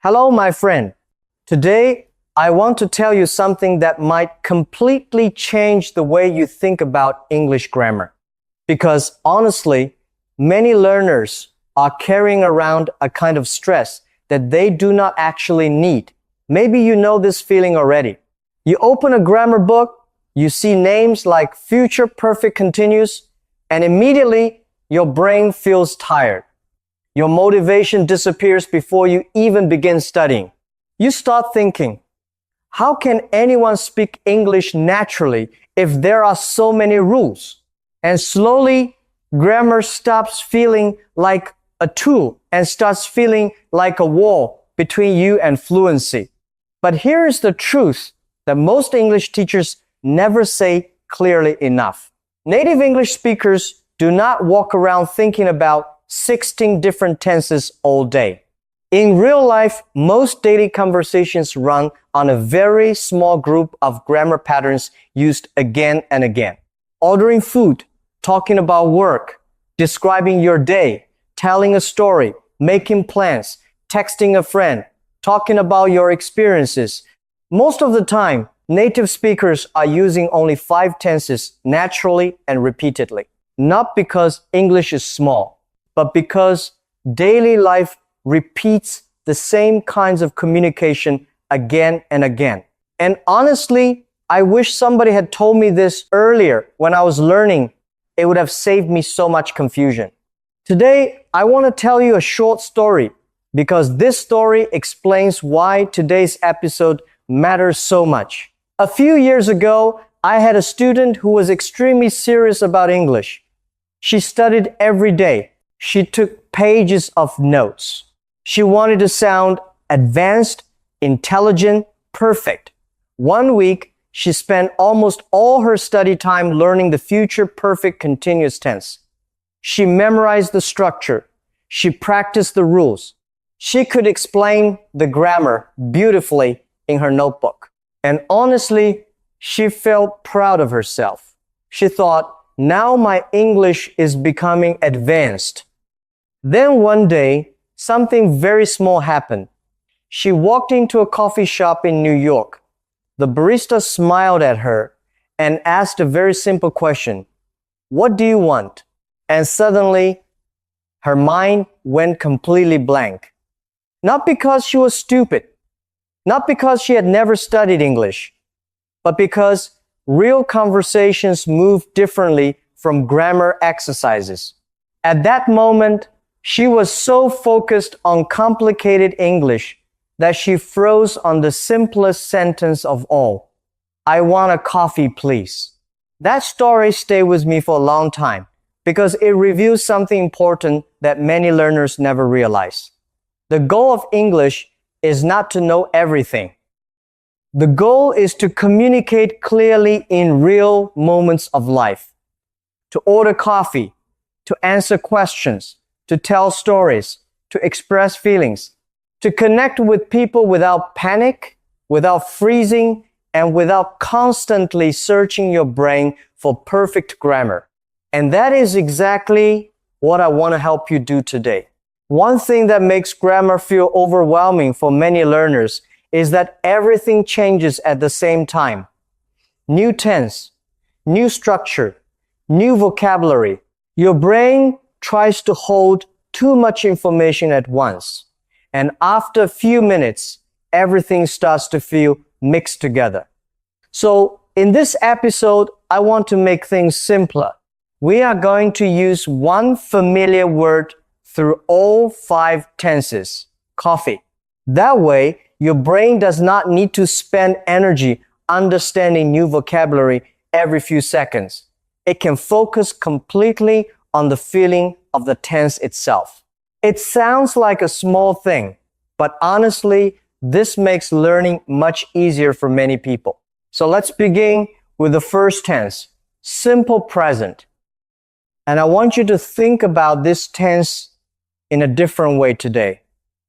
Hello, my friend. Today, I want to tell you something that might completely change the way you think about English grammar. Because honestly, many learners are carrying around a kind of stress that they do not actually need. Maybe you know this feeling already. You open a grammar book, you see names like future perfect continuous, and immediately your brain feels tired. Your motivation disappears before you even begin studying. You start thinking, how can anyone speak English naturally if there are so many rules? And slowly, grammar stops feeling like a tool and starts feeling like a wall between you and fluency. But here is the truth that most English teachers never say clearly enough. Native English speakers do not walk around thinking about 16 different tenses all day. In real life, most daily conversations run on a very small group of grammar patterns used again and again. Ordering food, talking about work, describing your day, telling a story, making plans, texting a friend, talking about your experiences. Most of the time, native speakers are using only 5 tenses naturally and repeatedly. Not because English is small, but because daily life repeats the same kinds of communication again and again. And honestly, I wish somebody had told me this earlier when I was learning. It would have saved me so much confusion. Today, I want to tell you a short story because this story explains why today's episode matters so much. A few years ago, I had a student who was extremely serious about English. She studied every day. She took pages of notes. She wanted to sound advanced, intelligent, perfect. One week, she spent almost all her study time learning the future perfect continuous tense. She memorized the structure. She practiced the rules. She could explain the grammar beautifully in her notebook. And honestly, she felt proud of herself. She thought, now my English is becoming advanced. Then one day, something very small happened. She walked into a coffee shop in New York. The barista smiled at her and asked a very simple question. What do you want? And suddenly, her mind went completely blank. Not because she was stupid, not because she had never studied English, but because real conversations move differently from grammar exercises. At that moment, she was so focused on complicated English that she froze on the simplest sentence of all. I want a coffee, please. That story stayed with me for a long time because it reveals something important that many learners never realize. The goal of English is not to know everything. The goal is to communicate clearly in real moments of life. To order coffee, to answer questions, to tell stories, to express feelings, to connect with people without panic, without freezing, and without constantly searching your brain for perfect grammar. And that is exactly what I want to help you do today. One thing that makes grammar feel overwhelming for many learners is that everything changes at the same time. New tense, new structure, new vocabulary. Your brain tries to hold too much information at once. And after a few minutes, everything starts to feel mixed together. So in this episode, I want to make things simpler. We are going to use one familiar word through all 5 tenses, coffee. That way, your brain does not need to spend energy understanding new vocabulary every few seconds. It can focus completely on the feeling of the tense itself. It sounds like a small thing, but honestly, this makes learning much easier for many people. So let's begin with the first tense, simple present. And I want you to think about this tense in a different way today.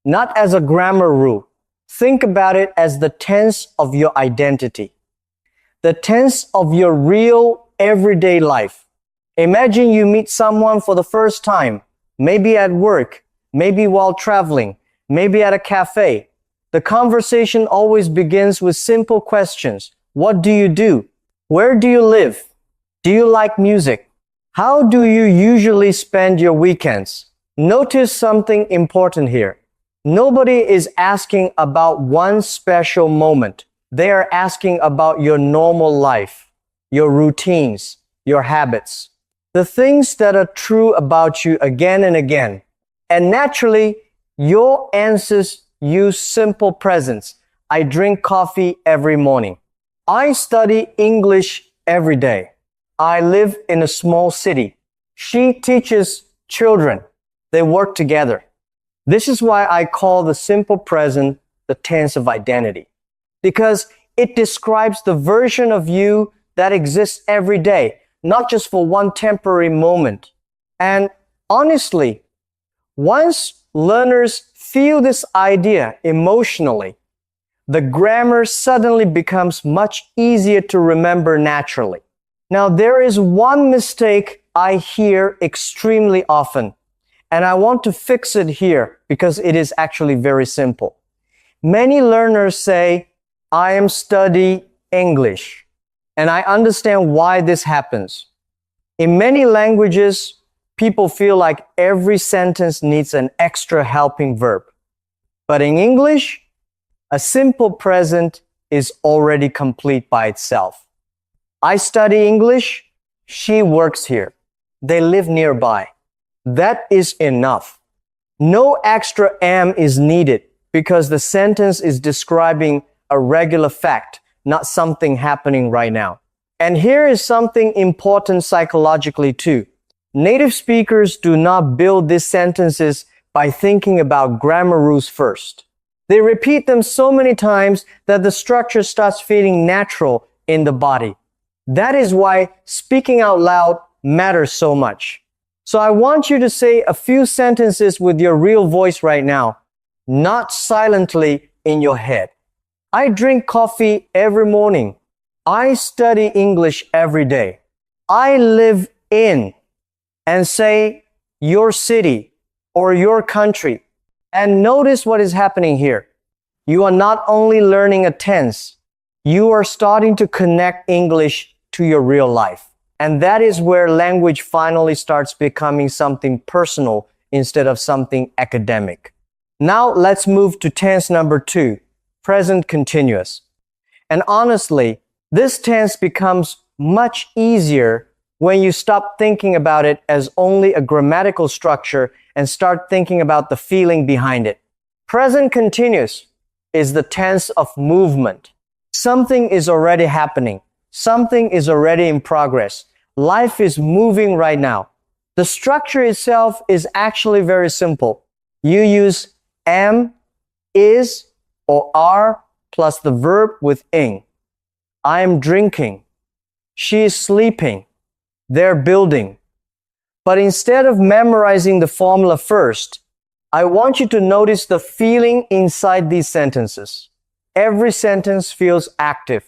Not as a grammar rule. Think about it as the tense of your identity. The tense of your real everyday life. Imagine you meet someone for the first time, maybe at work, maybe while traveling, maybe at a cafe. The conversation always begins with simple questions. What do you do? Where do you live? Do you like music? How do you usually spend your weekends? Notice something important here. Nobody is asking about one special moment. They are asking about your normal life, your routines, your habits, the things that are true about you again and again. And naturally, your answers use simple presents. I drink coffee every morning. I study English every day. I live in a small city. She teaches children. They work together. This is why I call the simple present the tense of identity, because it describes the version of you that exists every day, not just for one temporary moment. And honestly, once learners feel this idea emotionally, the grammar suddenly becomes much easier to remember naturally. Now, there is one mistake I hear extremely often, and I want to fix it here because it is actually very simple. Many learners say, I am studying English, and I understand why this happens. In many languages, people feel like every sentence needs an extra helping verb. But in English, a simple present is already complete by itself. I study English, she works here. They live nearby. That is enough. No extra am is needed because the sentence is describing a regular fact, not something happening right now. And here is something important psychologically too. Native speakers do not build these sentences by thinking about grammar rules first. They repeat them so many times that the structure starts feeling natural in the body. That is why speaking out loud matters so much. So I want you to say a few sentences with your real voice right now, not silently in your head. I drink coffee every morning. I study English every day. I live in, and say your city or your country. And notice what is happening here. You are not only learning a tense, you are starting to connect English to your real life. And that is where language finally starts becoming something personal instead of something academic. Now let's move to tense number 2, present continuous. And honestly, this tense becomes much easier when you stop thinking about it as only a grammatical structure and start thinking about the feeling behind it. Present continuous is the tense of movement. Something is already happening. Something is already in progress. Life is moving right now. The structure itself is actually very simple. You use am, is, or are plus the verb with ing. I am drinking. She is sleeping. They're building. But instead of memorizing the formula first, I want you to notice the feeling inside these sentences. Every sentence feels active,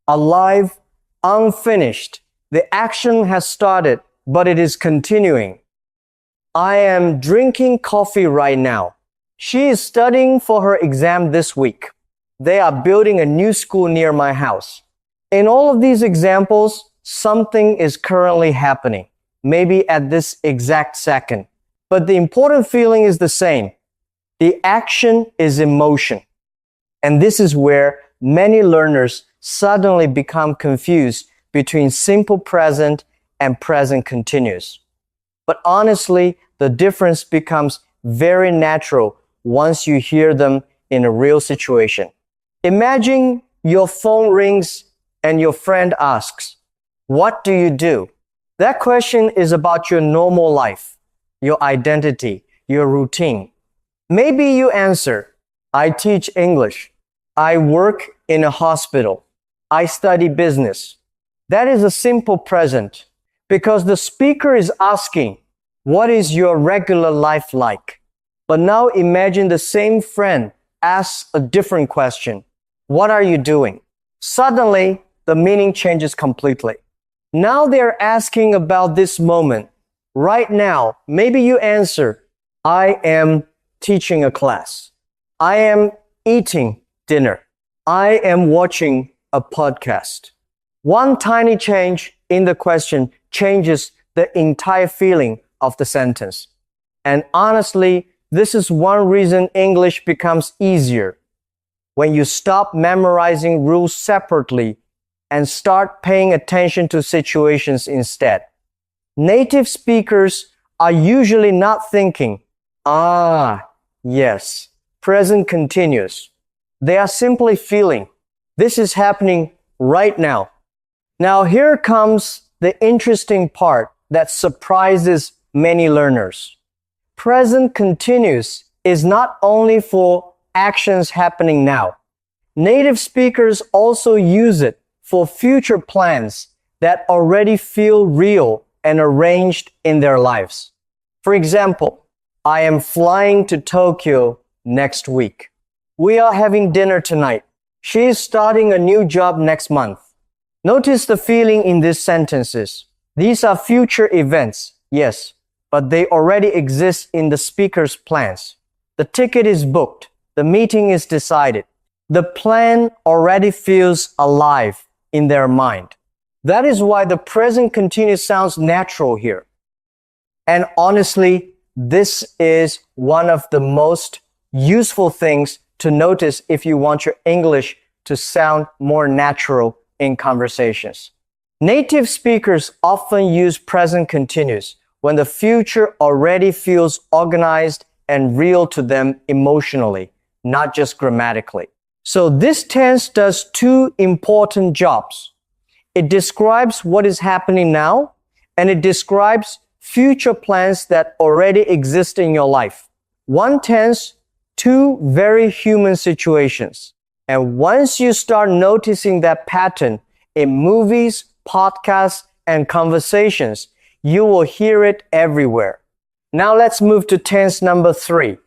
alive, unfinished. The action has started, but it is continuing. I am drinking coffee right now. She is studying for her exam this week. They are building a new school near my house. In all of these examples, something is currently happening, maybe at this exact second. But the important feeling is the same. The action is emotion. And this is where many learners suddenly become confused between simple present and present continuous. But honestly, the difference becomes very natural once you hear them in a real situation. Imagine your phone rings and your friend asks, "What do you do?" That question is about your normal life, your identity, your routine. Maybe you answer, "I teach English. I work in a hospital. I study business." That is a simple present because the speaker is asking, what is your regular life like? But now imagine the same friend asks a different question. What are you doing? Suddenly, the meaning changes completely. Now they're asking about this moment. Right now, maybe you answer, I am teaching a class. I am eating dinner. I am watching a podcast. One tiny change in the question changes the entire feeling of the sentence. And honestly, this is one reason English becomes easier. When you stop memorizing rules separately and start paying attention to situations instead. Native speakers are usually not thinking, yes, present continuous. They are simply feeling, this is happening right now. Now here comes the interesting part that surprises many learners. Present continuous is not only for actions happening now. Native speakers also use it for future plans that already feel real and arranged in their lives. For example, I am flying to Tokyo next week. We are having dinner tonight. She is starting a new job next month. Notice the feeling in these sentences. These are future events, yes, but they already exist in the speaker's plans. The ticket is booked. The meeting is decided. The plan already feels alive in their mind. That is why the present continuous sounds natural here. And honestly, this is one of the most useful things to notice if you want your English to sound more natural in conversations. Native speakers often use present continuous when the future already feels organized and real to them emotionally, not just grammatically. So this tense does two important jobs. It describes what is happening now, and it describes future plans that already exist in your life. One tense, two very human situations. And once you start noticing that pattern in movies, podcasts, and conversations, you will hear it everywhere. Now let's move to tense number 3,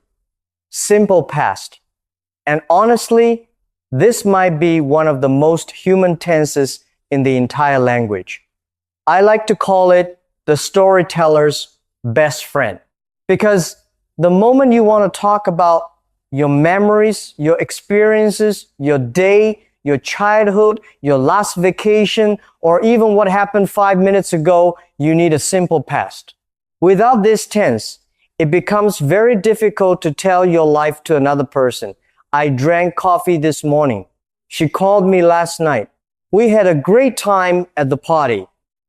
simple past. And honestly, this might be one of the most human tenses in the entire language. I like to call it the storyteller's best friend. Because the moment you want to talk about your memories, your experiences, your day, your childhood, your last vacation, or even what happened 5 minutes ago, you need a simple past. Without this tense, it becomes very difficult to tell your life to another person. I drank coffee this morning. She called me last night. We had a great time at the party.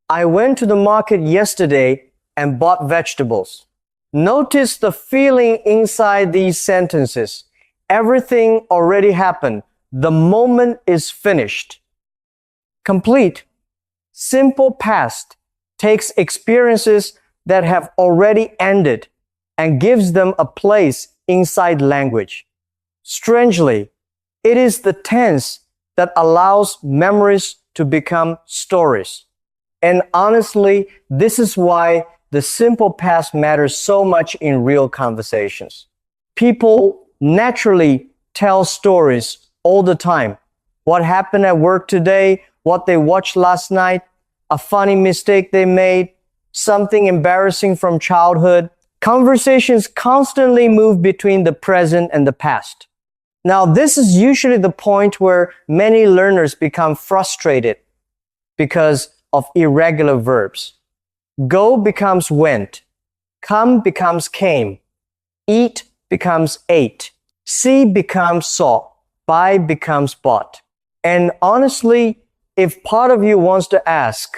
I went to the market yesterday and bought vegetables. Notice the feeling inside these sentences. Everything already happened. The moment is finished. Complete. Simple past takes experiences that have already ended and gives them a place inside language. Strangely, it is the tense that allows memories to become stories. And honestly, this is why the simple past matters so much in real conversations. People naturally tell stories all the time. What happened at work today, what they watched last night, a funny mistake they made, something embarrassing from childhood. Conversations constantly move between the present and the past. Now, this is usually the point where many learners become frustrated because of irregular verbs. Go becomes went. Come becomes came. Eat becomes ate. See becomes saw. Buy becomes bought. And honestly, if part of you wants to ask,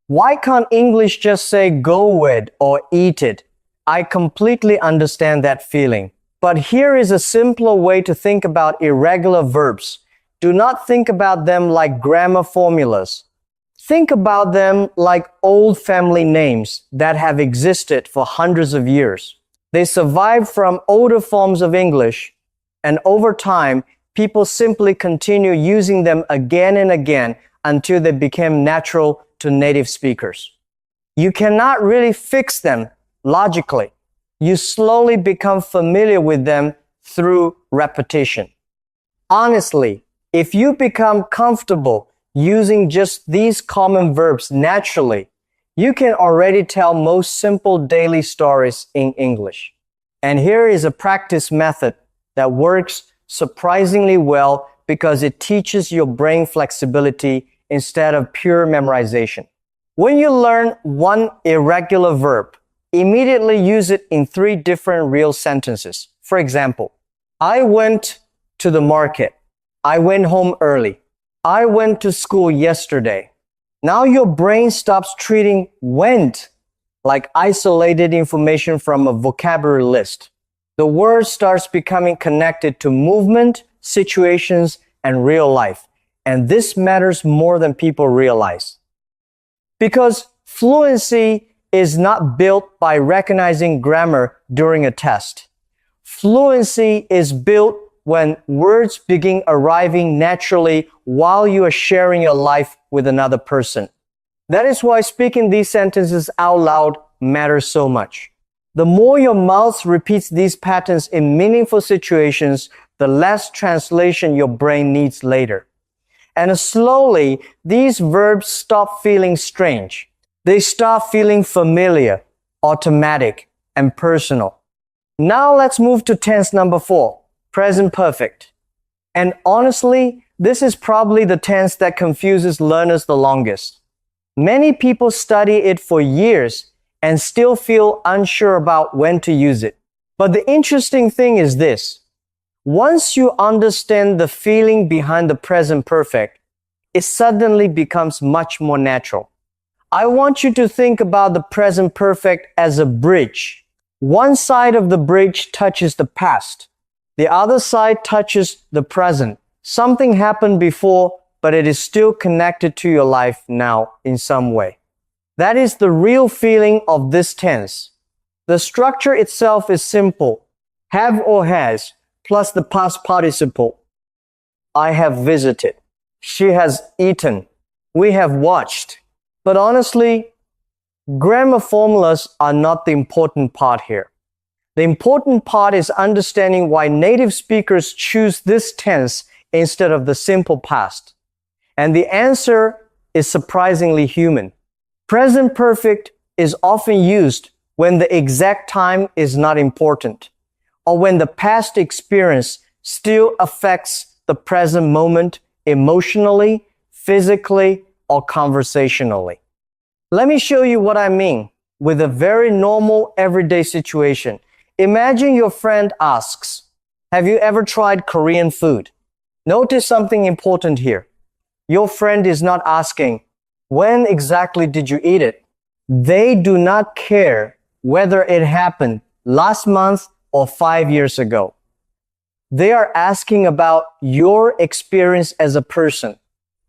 why can't English just say go with or eat it? I completely understand that feeling. But here is a simpler way to think about irregular verbs. Do not think about them like grammar formulas. Think about them like old family names that have existed for hundreds of years. They survived from older forms of English, and over time, people simply continue using them again and again until they became natural to native speakers. You cannot really fix them logically. You slowly become familiar with them through repetition. Honestly, if you become comfortable using just these common verbs naturally, you can already tell most simple daily stories in English. And here is a practice method that works surprisingly well because it teaches your brain flexibility instead of pure memorization. When you learn one irregular verb, immediately use it in 3 different real sentences. For example, I went to the market. I went home early. I went to school yesterday. Now your brain stops treating went like isolated information from a vocabulary list. The word starts becoming connected to movement, situations, and real life. And this matters more than people realize. Because fluency is not built by recognizing grammar during a test. Fluency is built when words begin arriving naturally while you are sharing your life with another person. That is why speaking these sentences out loud matters so much. The more your mouth repeats these patterns in meaningful situations, the less translation your brain needs later. And slowly, these verbs stop feeling strange. They start feeling familiar, automatic, and personal. Now let's move to tense number 4, present perfect. And honestly, this is probably the tense that confuses learners the longest. Many people study it for years and still feel unsure about when to use it. But the interesting thing is this. Once you understand the feeling behind the present perfect, it suddenly becomes much more natural. I want you to think about the present perfect as a bridge. One side of the bridge touches the past. The other side touches the present. Something happened before, but it is still connected to your life now in some way. That is the real feeling of this tense. The structure itself is simple. Have or has plus the past participle. I have visited. She has eaten. We have watched. But honestly, grammar formulas are not the important part here. The important part is understanding why native speakers choose this tense instead of the simple past. And the answer is surprisingly human. Present perfect is often used when the exact time is not important, or when the past experience still affects the present moment emotionally, physically, or conversationally. Let me show you what I mean with a very normal everyday situation. Imagine your friend asks, have you ever tried Korean food? Notice something important here. Your friend is not asking, when exactly did you eat it? They do not care whether it happened last month or 5 years ago. They are asking about your experience as a person,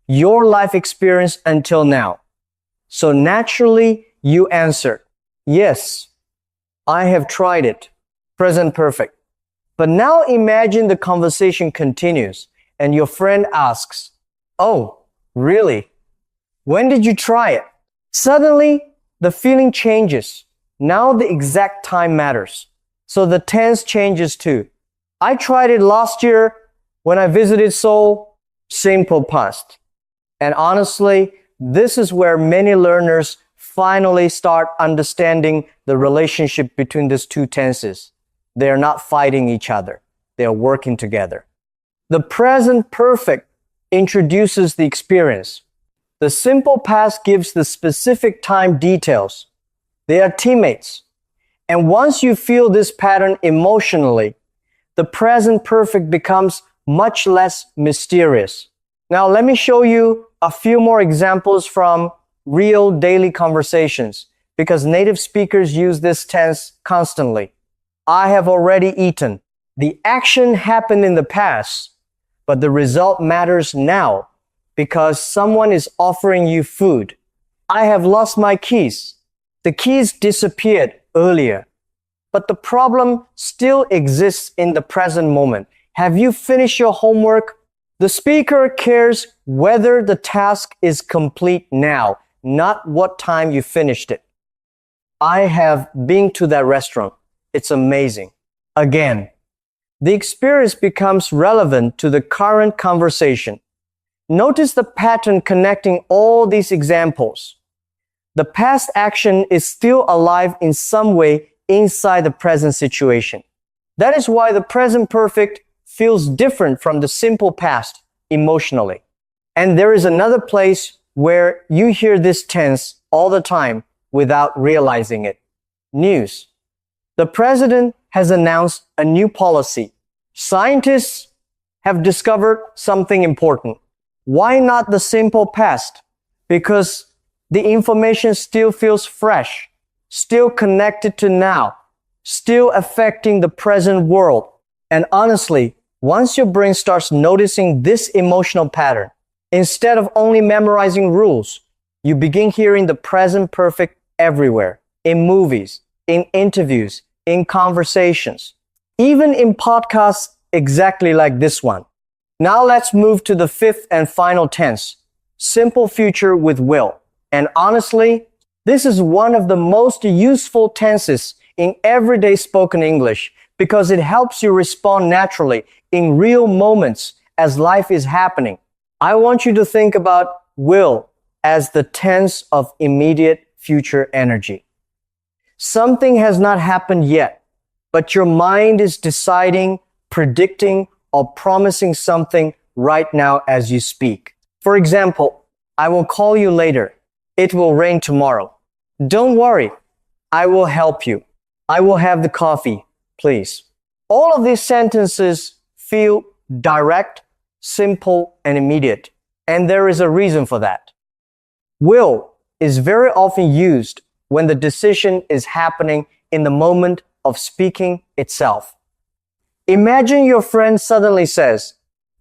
your life experience until now. So naturally, you answer, yes, I have tried it. Present perfect. But now imagine the conversation continues and your friend asks, oh, really? When did you try it? Suddenly, the feeling changes. Now the exact time matters. So the tense changes too. I tried it last year when I visited Seoul. Simple past. And honestly, this is where many learners finally start understanding the relationship between these two tenses. They are not fighting each other. They are working together. The present perfect introduces the experience. The simple past gives the specific time details. They are teammates. And once you feel this pattern emotionally, the present perfect becomes much less mysterious. Now let me show you a few more examples from real daily conversations because native speakers use this tense constantly. I have already eaten. The action happened in the past, but the result matters now because someone is offering you food. I have lost my keys. The keys disappeared earlier, but the problem still exists in the present moment. Have you finished your homework? The speaker cares whether the task is complete now, not what time you finished it. I have been to that restaurant. It's amazing. Again, the experience becomes relevant to the current conversation. Notice the pattern connecting all these examples. The past action is still alive in some way inside the present situation. That is why the present perfect feels different from the simple past emotionally. And there is another place where you hear this tense all the time without realizing it. News. The president has announced a new policy. Scientists have discovered something important. Why not the simple past? Because the information still feels fresh, still connected to now, still affecting the present world. And honestly, once your brain starts noticing this emotional pattern, instead of only memorizing rules, you begin hearing the present perfect everywhere, in movies, in interviews, in conversations, even in podcasts exactly like this one. Now let's move to the fifth and final tense, simple future with will. And honestly, this is one of the most useful tenses in everyday spoken English because it helps you respond naturally in real moments as life is happening. I want you to think about will as the tense of immediate future energy. Something has not happened yet, but your mind is deciding, predicting, or promising something right now as you speak. For example, I will call you later. It will rain tomorrow. Don't worry. I will help you. I will have the coffee, please. All of these sentences feel direct, simple, and immediate. And there is a reason for that. Will is very often used when the decision is happening in the moment of speaking itself. Imagine your friend suddenly says,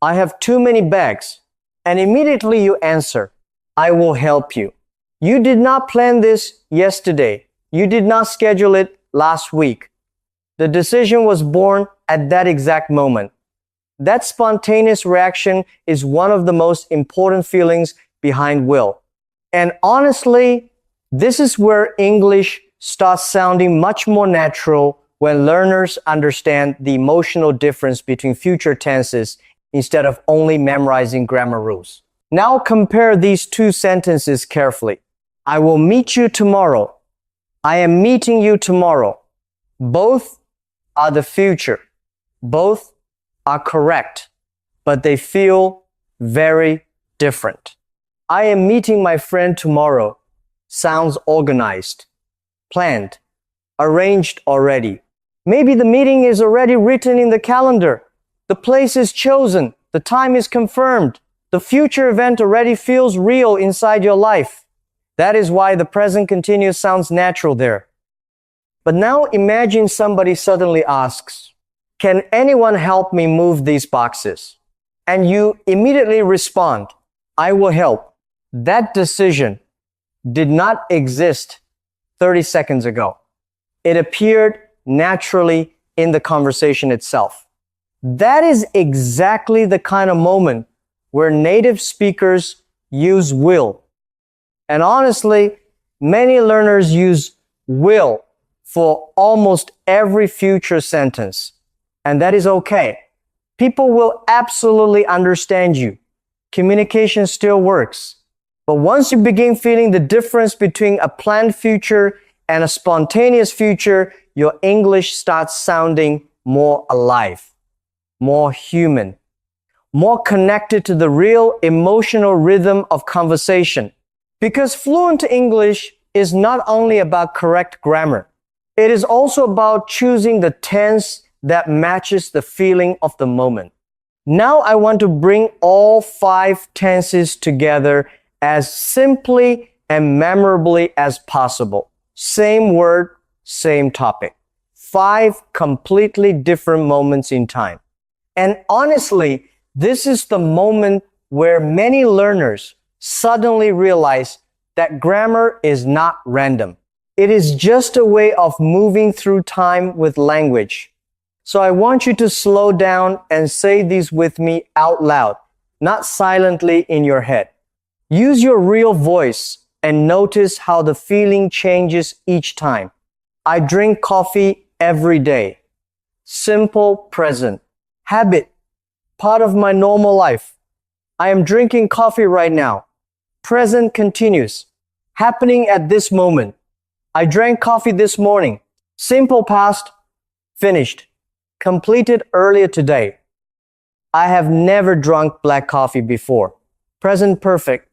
I have too many bags, and immediately you answer, I will help you. You did not plan this yesterday. You did not schedule it last week. The decision was born at that exact moment. That spontaneous reaction is one of the most important feelings behind will. And honestly, this is where English starts sounding much more natural when learners understand the emotional difference between future tenses instead of only memorizing grammar rules. Now compare these two sentences carefully. I will meet you tomorrow. I am meeting you tomorrow. Both are the future. Both are correct, but they feel very different. I am meeting my friend tomorrow sounds organized, planned, arranged already. Maybe the meeting is already written in the calendar. The place is chosen. The time is confirmed. The future event already feels real inside your life. That is why the present continuous sounds natural there. But now imagine somebody suddenly asks, can anyone help me move these boxes? And you immediately respond, I will help. That decision did not exist 30 seconds ago. It appeared naturally in the conversation itself. That is exactly the kind of moment where native speakers use will. And honestly, many learners use will for almost every future sentence. And that is okay. People will absolutely understand you. Communication still works. But once you begin feeling the difference between a planned future and a spontaneous future, your English starts sounding more alive, more human, more connected to the real emotional rhythm of conversation. Because fluent English is not only about correct grammar, it is also about choosing the tense that matches the feeling of the moment. Now I want to bring all 5 tenses together as simply and memorably as possible. Same word, same topic. 5 completely different moments in time. And honestly, this is the moment where many learners suddenly realize that grammar is not random. It is just a way of moving through time with language. So I want you to slow down and say these with me out loud, not silently in your head. Use your real voice and notice how the feeling changes each time. I drink coffee every day. Simple present. Habit. Part of my normal life. I am drinking coffee right now. Present continuous. Happening at this moment. I drank coffee this morning. Simple past. Finished. Completed earlier today. I have never drunk black coffee before. Present perfect.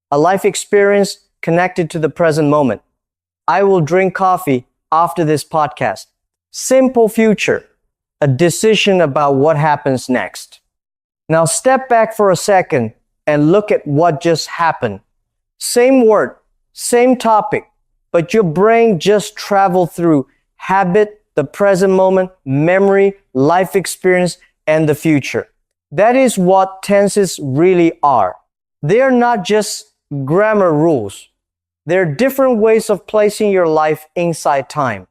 A life experience connected to the present moment. I will drink coffee after this podcast. Simple future. A decision about what happens next. Now step back for a second and look at what just happened. Same word, same topic, but your brain just traveled through habit, the present moment, memory, life experience, and the future. That is what tenses really are. They are not just grammar rules. They're different ways of placing your life inside time.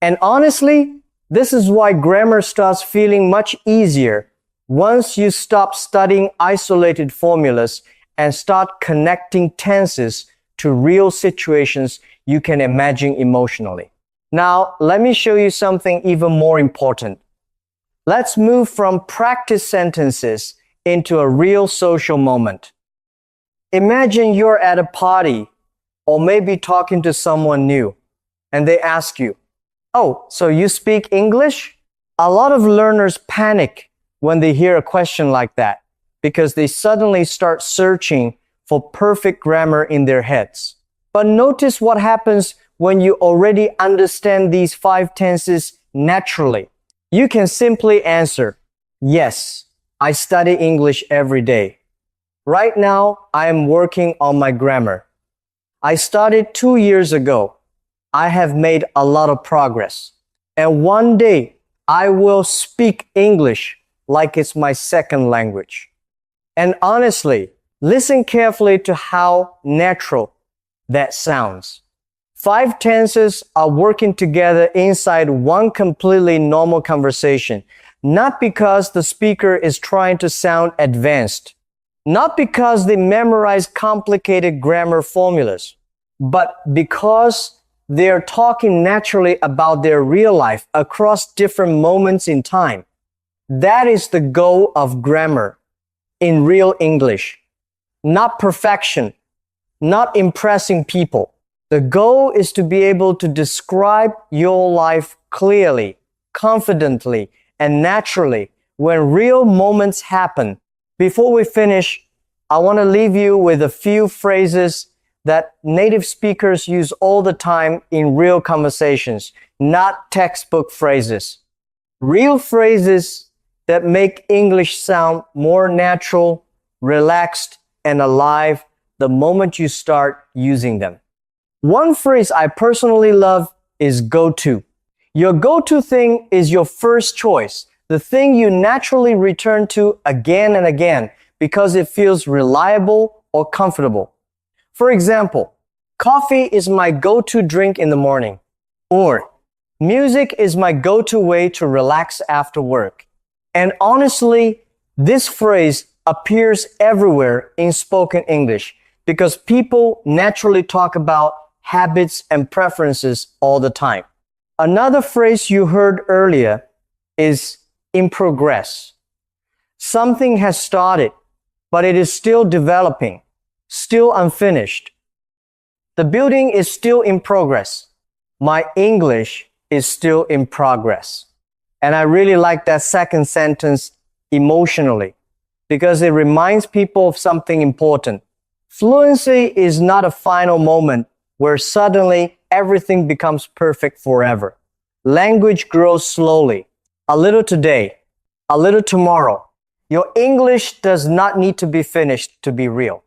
And honestly, this is why grammar starts feeling much easier once you stop studying isolated formulas and start connecting tenses to real situations you can imagine emotionally. Now, let me show you something even more important. Let's move from practice sentences into a real social moment. Imagine you're at a party or maybe talking to someone new and they ask you, "Oh, so you speak English?" A lot of learners panic when they hear a question like that because they suddenly start searching for perfect grammar in their heads. But notice what happens when you already understand these 5 tenses naturally. You can simply answer, "Yes, I study English every day. Right now, I am working on my grammar. I started 2 years ago. I have made a lot of progress. And one day, I will speak English like it's my second language." And honestly, listen carefully to how natural that sounds. 5 tenses are working together inside one completely normal conversation, not because the speaker is trying to sound advanced, not because they memorize complicated grammar formulas, but because they are talking naturally about their real life across different moments in time. That is the goal of grammar in real English. Not perfection, not impressing people. The goal is to be able to describe your life clearly, confidently, and naturally when real moments happen. Before we finish, I want to leave you with a few phrases that native speakers use all the time in real conversations, not textbook phrases. Real phrases that make English sound more natural, relaxed, and alive the moment you start using them. One phrase I personally love is go-to. Your go-to thing is your first choice, the thing you naturally return to again and again because it feels reliable or comfortable. For example, coffee is my go-to drink in the morning, or music is my go-to way to relax after work. And honestly, this phrase appears everywhere in spoken English because people naturally talk about habits and preferences all the time. Another phrase you heard earlier is in progress. Something has started, but it is still developing, still unfinished. The building is still in progress. My English is still in progress. And I really like that second sentence emotionally because it reminds people of something important. Fluency is not a final moment where suddenly everything becomes perfect forever. Language grows slowly, a little today, a little tomorrow. Your English does not need to be finished to be real.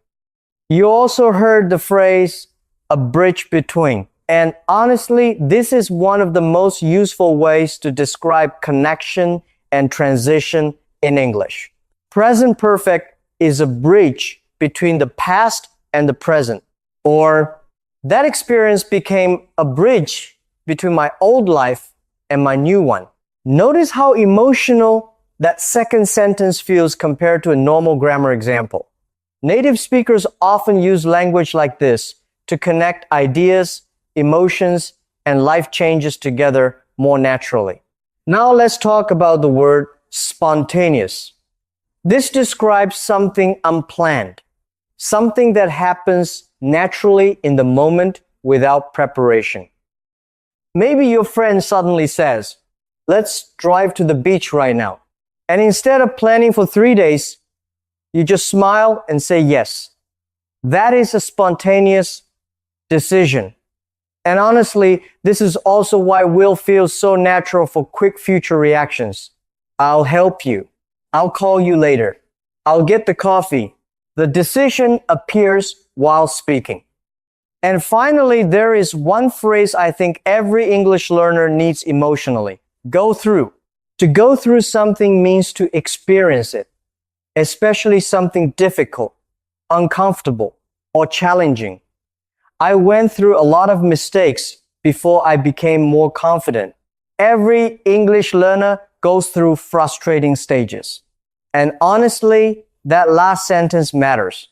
You also heard the phrase, a bridge between. And honestly, this is one of the most useful ways to describe connection and transition in English. Present perfect is a bridge between the past and the present. Or that experience became a bridge between my old life and my new one. Notice how emotional that second sentence feels compared to a normal grammar example. Native speakers often use language like this to connect ideas, emotions, and life changes together more naturally. Now let's talk about the word spontaneous. This describes something unplanned, something that happens naturally in the moment without preparation. Maybe your friend suddenly says, "Let's drive to the beach right now." And instead of planning for 3 days, you just smile and say yes. That is a spontaneous decision. And honestly, this is also why will feels so natural for quick future reactions. I'll help you. I'll call you later. I'll get the coffee. The decision appears while speaking. And finally, there is one phrase I think every English learner needs emotionally. Go through. To go through something means to experience it, especially something difficult, uncomfortable, or challenging. I went through a lot of mistakes before I became more confident. Every English learner goes through frustrating stages. And honestly, that last sentence matters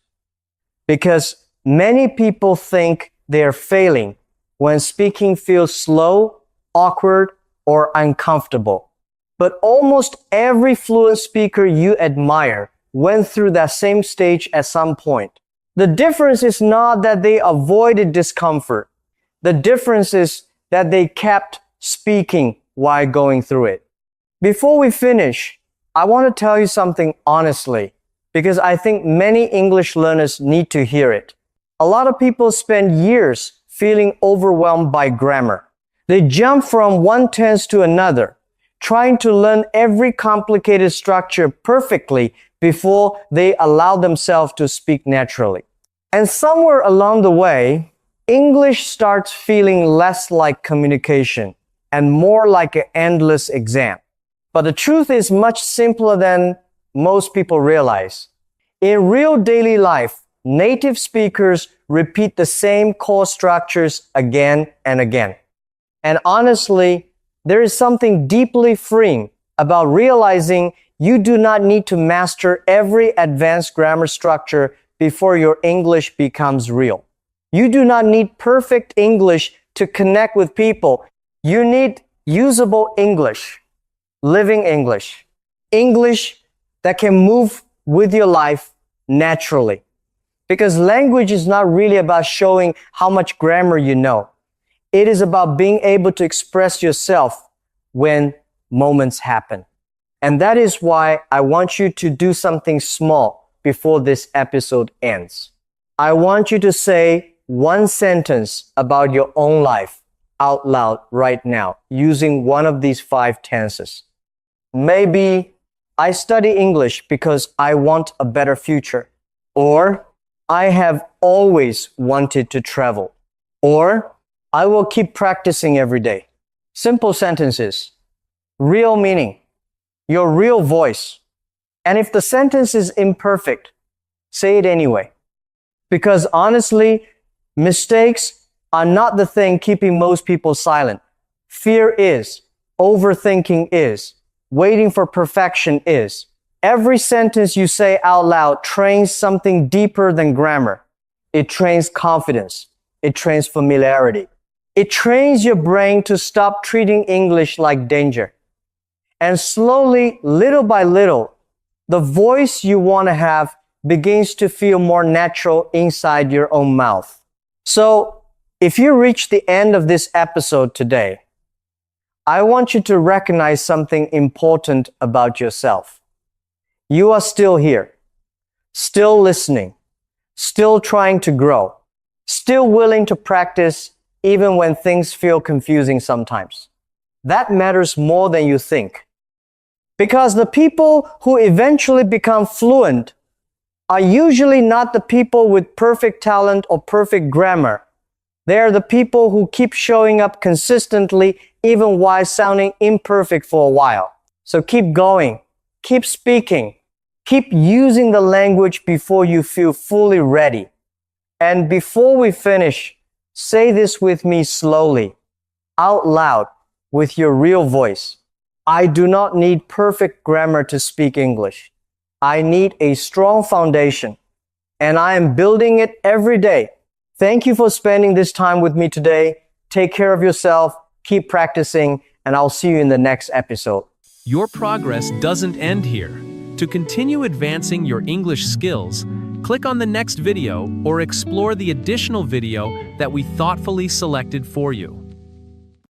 because many people think they're failing when speaking feels slow, awkward, or uncomfortable. But almost every fluent speaker you admire went through that same stage at some point. The difference is not that they avoided discomfort. The difference is that they kept speaking while going through it. Before we finish, I want to tell you something honestly, because I think many English learners need to hear it. A lot of people spend years feeling overwhelmed by grammar. They jump from one tense to another, trying to learn every complicated structure perfectly before they allow themselves to speak naturally. And somewhere along the way, English starts feeling less like communication and more like an endless exam. But the truth is much simpler than most people realize. In real daily life, native speakers repeat the same core structures again and again. And honestly, there is something deeply freeing about realizing you do not need to master every advanced grammar structure before your English becomes real. You do not need perfect English to connect with people. You need usable English, living English, English that can move with your life naturally. Because language is not really about showing how much grammar you know. It is about being able to express yourself when moments happen. And that is why I want you to do something small before this episode ends. I want you to say one sentence about your own life out loud right now using one of these 5 tenses. Maybe, I study English because I want a better future. Or, I have always wanted to travel. Or, I will keep practicing every day. Simple sentences. Real meaning. Your real voice. And if the sentence is imperfect, say it anyway. Because honestly, mistakes are not the thing keeping most people silent. Fear is. Overthinking is. Waiting for perfection is. Every sentence you say out loud trains something deeper than grammar. It trains confidence. It trains familiarity. It trains your brain to stop treating English like danger. And slowly, little by little, the voice you want to have begins to feel more natural inside your own mouth. So, if you reach the end of this episode today, I want you to recognize something important about yourself. You are still here, still listening, still trying to grow, still willing to practice even when things feel confusing sometimes. That matters more than you think. Because the people who eventually become fluent are usually not the people with perfect talent or perfect grammar. They are the people who keep showing up consistently even while sounding imperfect for a while. So keep going, keep speaking, keep using the language before you feel fully ready. And before we finish, say this with me slowly, out loud, with your real voice. I do not need perfect grammar to speak English. I need a strong foundation, and I am building it every day. Thank you for spending this time with me today. Take care of yourself, keep practicing, and I'll see you in the next episode. Your progress doesn't end here. To continue advancing your English skills, click on the next video or explore the additional video that we thoughtfully selected for you.